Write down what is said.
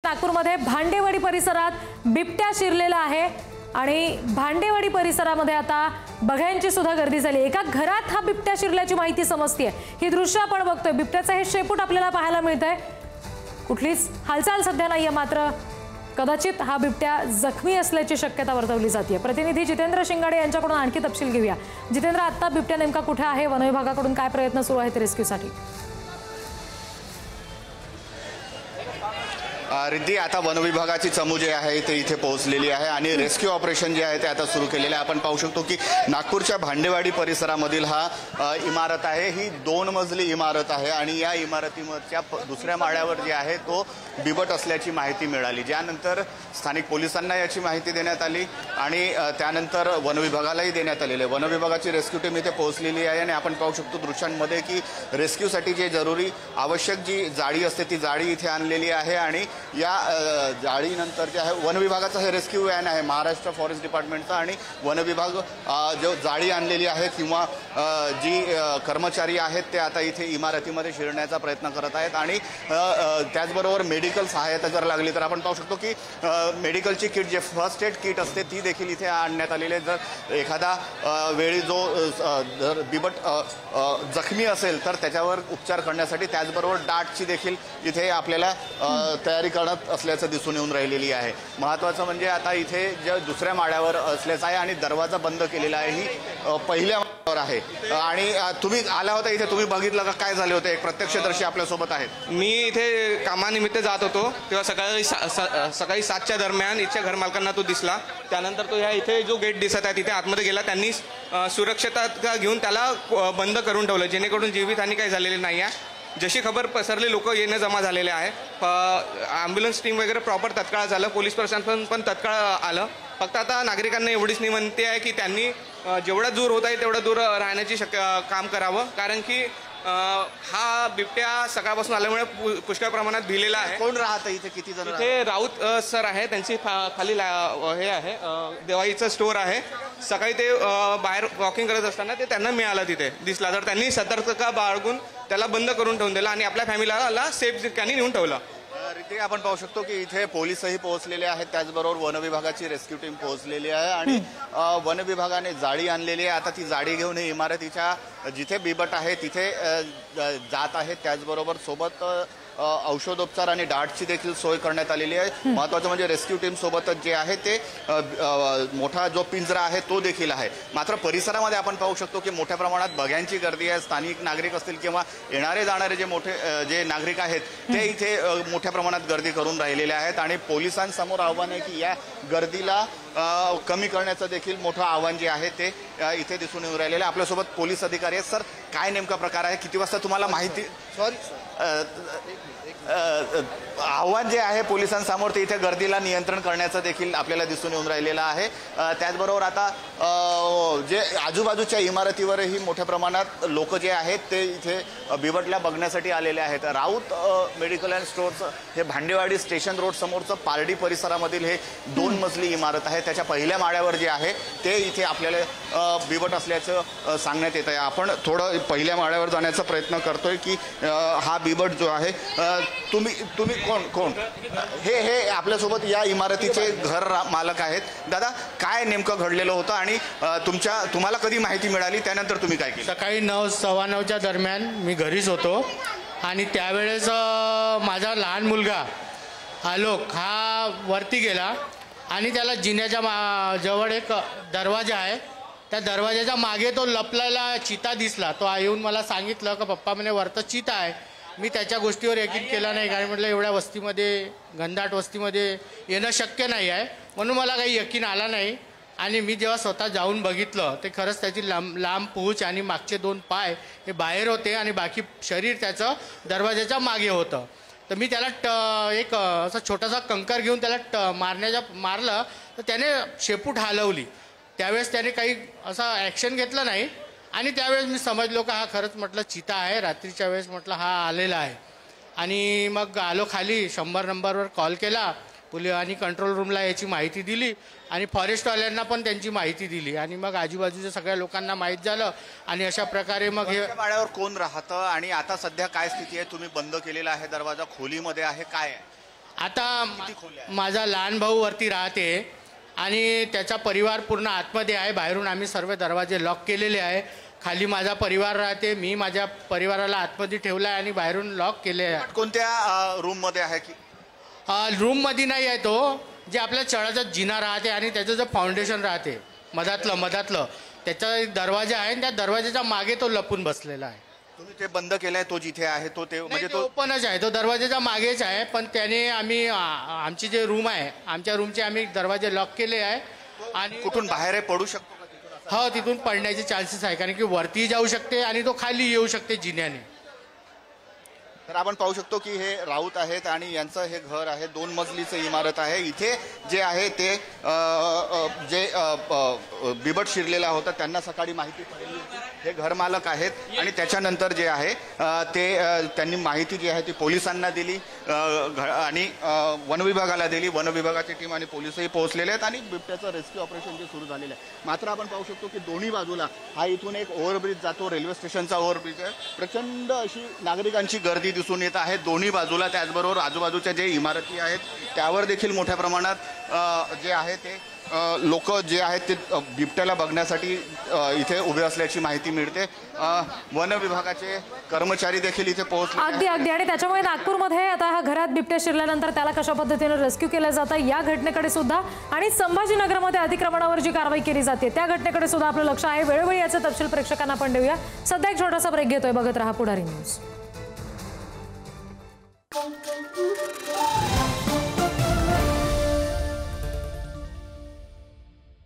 नागपूरमध्ये भांडेवाडी परिसरात बिबट्या शिरलेला आहे आणि भांडेवाडी परिसरामध्ये आता बघ्यांची सुद्धा गर्दी झाली। एका घरात हा बिबट्या शिरल्याची माहिती समजते। ही दृश्य आपण बघतोय, बिबट्याचा हे शेपूट आपल्याला पाहायला मिळतंय। कुठलीच हालचाल सध्या नाहीये, मात्र कदाचित हा बिबट्या जखमी असल्याची शक्यता वर्तवली जाते। प्रतिनिधी जितेंद्र शिंगाडे यांच्याकडून आणखी तपशील घेऊया। जितेंद्र, आता बिबट्या नेमका कुठे आहे? वन विभागाकडून काय प्रयत्न सुरू आहेत रेस्क्यूसाठी? रिद्धी, आता वन विभागाची चमू जे आहे ते इथे पोहोचलेली आहे आणि रेस्क्यू ऑपरेशन जे आहे ते आता सुरू केलेले आहे। आपण पाहू शकतो की नागपूरच्या भांडेवाडी परिसरामधील हा इमारत आहे। ही 2 मजली इमारत आहे आणि या इमारतीच्या दुसऱ्या माळ्यावर जे आहे तो बिबट असल्याची माहिती मिळाली, ज्यानंतर स्थानिक पोलिसांना याची माहिती देण्यात आली आणि त्यानंतर वन विभागालाही देण्यात आलेले आहे। वन विभागाची रेस्क्यू टीम इथे पोहोचलेली आहे आणि आपण पाहू शकतो दृश्यांमध्ये की रेस्क्यूसाठी जे जरुरी आवश्यक जी जाळी असते ती जाळी इथे आणलेली आहे आणि या जाळीनंतर जे आहे वन विभागाचा हे रेस्क्यू व्हॅन आहे, महाराष्ट्र फॉरेस्ट डिपार्टमेंटचा, आणि वन विभाग जो जाळी आणलेली आहे किंवा जी कर्मचारी आहेत ते आता इथे इमारतीमध्ये शिरण्याचा प्रयत्न करत आहेत आणि त्याचबरोबर मेडिकल सहायता जर लागली तर आपण पाहू शकतो की मेडिकलची किट, जे फर्स्ट एड किट असते ती देखील इथे आणण्यात आलेली आहे। जर एखादा वेळी जो जर बिबट जखमी असेल तर त्याच्यावर उपचार करण्यासाठी, त्याचबरोबर डाटची देखील इथे आपल्याला तयारी करण्यात असल्याचं दिसून येऊन राहिलेली आहे। महत्त्वाचं म्हणजे आता इथे जे दुसऱ्या माळ्यावर असल्याचं आहे आणि दरवाजा बंद केलेला आहे। ही पहिल्या माळ्यावर आहे आणि तुम्ही आला होता इथे, तुम्ही बघितलं का काय झाले होते? एक प्रत्यक्षदर्शी आपल्यासोबत आहेत। मी इथे कामानिमित्त जात होतो तेव्हा सकाळी 7च्या दरम्यान इथच्या घरमालकांना तो दिसला। त्यानंतर तो ह्या इथे जो गेट दिसत आहे तिथे आतमध्ये गेला। त्यांनी सुरक्षितता घेऊन त्याला बंद करून ठेवलं जेणेकरून जीवितहानी काही झालेली नाही आहे। जशी खबर पसरली लोक येणं जमा झालेले आहे। ॲम्ब्युलन्स टीम वगैरे प्रॉपर तत्काळ झालं, पोलीस प्रशासन पण तत्काळ आलं। फक्त आता नागरिकांना एवढीच विनंती आहे की त्यांनी जेवढा दूर होत आहे तेवढं दूर राहण्याची काम करावं, कारण की हा बिबट्या सकाळपासून आल्यामुळे पुष्कळ प्रमाणात भिलेला आहे। कोण राहतं इथे? किती जण? इथे राऊत सर आहे, त्यांची खाली हे आहे दिवाळीचं स्टोअर आहे। सकाळी ते बाहेर वॉकिंग करत असताना ते त्यांना मिळालं, तिथे दिसला तर त्यांनी सतर्कता बाळगून त्याला बंद करून ठेवून दिला आणि आपल्या फॅमिलीला सेफ ठिकाणी नेऊन ठेवलं। इथे आपण पाहू शकतो की इथे पोलीसही पोहोचलेले आहेत, त्याचबरोबर वन विभागाची रेस्क्यू टीम पोहोचलेली आहे आणि वन विभागाने जाळी आणलेली आहे। आता ती जाळी घेऊन ही इमारतीच्या जिथे बिबट आहे तिथे जात आहे। त्याचबरोबर सोबत औषधोपचार आणि डाटची देखील सोय करण्यात आलेली आहे। महत्त्वाचं म्हणजे रेस्क्यू टीम सोबतच जे आहे ते मोठा जो पिंजरा आहे तो देखील आहे। मात्र परिसरामध्ये आपण पाहू शकतो की मोठ्या प्रमाणात बघ्यांची गर्दी आहे। स्थानिक नागरिक असतील किंवा येणारे जाणारे जे नागरिक आहेत ते इथे मोठ्या प्रमाणात गर्दी करून राहिलेले आहेत आणि पोलिसांसमोर आव्हान आहे की या गर्दीला कमी करण्याचं देखील मोठं आव्हान जे आहे ते इथे दिसून येऊन राहिलेलं आहे। आपल्यासोबत पोलीस अधिकारी आहेत। सर, काय नेमका प्रकार आहे? किती वाजता तुम्हाला माहिती? आव्हान जे आहे पोलिसांसमोर ते इथे गर्दीला नियंत्रण करण्याचं देखील आपल्याला दिसून येऊन राहिलेलं आहे। त्याचबरोबर आता जे आजूबाजूच्या इमारतीवरही मोठ्या प्रमाणात लोक जे आहेत ते इथे बिबटला बघण्यासाठी आलेले आहेत। राऊत मेडिकल अँड स्टोअर्स हे भांडेवाडी स्टेशन रोड समोरचं पारडी परिसरामधील हे 2 मजली इमारत आहे। त्याच्या पहिल्या माळ्यावर जे आहे ते इथे आपल्याला बिबट असल्याचं सांगण्यात येत आहे। आपण थोडं पहिल्या माळ्यावर जाण्याचा प्रयत्न करतोय की हा बिबट जो आहे, तुम्ही कोण हे आपल्यासोबत या इमारतीचे घर मालक आहेत। दादा, काय नेमकं घडलेलं होतं आणि तुम्हाला कधी माहिती मिळाली, त्यानंतर तुम्ही काय केलं? सकाळी 9:15च्या दरम्यान मी घरीच होतो आणि त्यावेळेस माझा लहान मुलगा आलोक हा वरती गेला आणि त्याला जिन्याच्या जवळ एक दरवाजा आहे, त्या दरवाजाच्या मागे तो लपलेला चिता दिसला। तो येऊन मला सांगितलं की पप्पा म्हणे वरतं चिता आहे। मी त्याच्या गोष्टीवर यकीन केला नाही, कारण म्हटलं एवढ्या वस्तीमध्ये, घनदाट वस्तीमध्ये येणं शक्य नाही आहे, म्हणून मला काही यकीन आला नाही। आणि मी जेव्हा स्वतः जाऊन बघितलं ते खरंच त्याची लांब पूंछ आणि मागचे 2 पाय हे बाहेर होते आणि बाकी शरीर त्याचं दरवाजाच्या मागे होतं। तर मी त्याला एक असा छोटासा कंकर घेऊन त्याला मारलं तर त्याने शेपूट हलवली। त्यावेळेस त्याने काही असा ॲक्शन घेतलं नाही आणि त्यावेळेस मी समजलो का हा खरंच म्हटलं चिता आहे। रात्रीच्या वेळेस म्हटलं हा आलेला आहे आणि मग आलो खाली, 100 नंबरवर कॉल केला पोलीस आणि कंट्रोल रूमला याची माहिती दिली आणि फॉरेस्टवाल्यांना पण त्यांची माहिती दिली आणि मग आजूबाजूच्या सगळ्या लोकांना माहीत झालं आणि अशा प्रकारे मग हे माळ्यावर कोण राहतं आणि आता सध्या काय स्थिती आहे? तुम्ही बंद केलेला आहे दरवाजा, खोलीमध्ये आहे, काय आहे? आता माझा लहान भाऊ वरती राहते आणि त्याचा परिवार पूर्ण आतमध्ये आहे. बाहेरून आम्ही सर्व दरवाजे लॉक केलेले आहे. खाली माझा परिवार राहते. मी माझ्या परिवाराला आतमध्ये ठेवला आहे आणि बाहेरून लॉक केले आहे. कोणत्या रूममध्ये आहे की रूममध्ये नाही आहे तो, जे आपल्या चढाचा जिना राहते आणि त्याचं जे फाउंडेशन राहते मधातलं त्याचा दरवाजा आहे. त्या दरवाजाच्या मागे तो लपून बसलेला आहे. तुम्ही ते बंद केलंय? तो जिथे आहे तो ते म्हणजे तो ओपनच आहे. तो दरवाजाच्या मागेच आहे. पण त्याने आम्ही आमची जे रूम आहे आमच्या रूमचे आम्ही दरवाजे लॉक केले आहे. आणि कुठून बाहेर पडू शकतो का तिथून? हो, तिथून पडण्याचे चान्सेस आहे, कारण की वरती जाऊ शकते आणि तो खाली येऊ शकते जिन्याने. तर आपण पाहू शकतो की हे राऊत आहेत आणि यांचं हे घर आहे. 2 मजलीचं इमारत आहे. इथे जे आहे ते जे बिबट शिरलेला होता त्यांना सकाळी माहिती पडली होती. हे घरमालक आहेत आणि त्याच्यानंतर जे आहे ते त्यांनी माहिती जी आहे ती पोलिसांना दिली आणि वनविभागाला दिली. वनविभागाची टीम आणि पोलिसही पोहोचलेले आहेत आणि बिबट्याचं रेस्क्यू ऑपरेशन जे सुरू झालेलं आहे. मात्र आपण पाहू शकतो की दोन्ही बाजूला हा इथून एक ओव्हरब्रिज जातो, रेल्वे स्टेशनचा ओव्हरब्रिज आहे. प्रचंड अशी नागरिकांची गर्दी दिसून येत आहे दोन्ही बाजूला. त्याचबरोबर आजूबाजूच्या जे इमारती आहेत त्यावर देखील मोठ्या प्रमाणात जे आहे ते लोक जे आहेत ते बिबट्याला बघण्यासाठी इथे उभे असल्याची माहिती मिळते. वन विभागाचे कर्मचारी देखील इथे पोहोचले. अगदी आणि त्याच्यामुळे नागपूरमध्ये आता हा घरात बिबट्या शिरल्यानंतर त्याला कशा पद्धतीने रेस्क्यू केलं जातं या घटनेकडे सुद्धा आणि संभाजीनगरमध्ये अतिक्रमणावर जी कारवाई केली जाते त्या घटनेकडे सुद्धा आपलं लक्ष आहे. वेळोवेळी याचे तपशील प्रेक्षकांना आपण देऊया. सध्या एक छोटासा ब्रेक घेतोय. बघत रहा पुढारी न्यूज.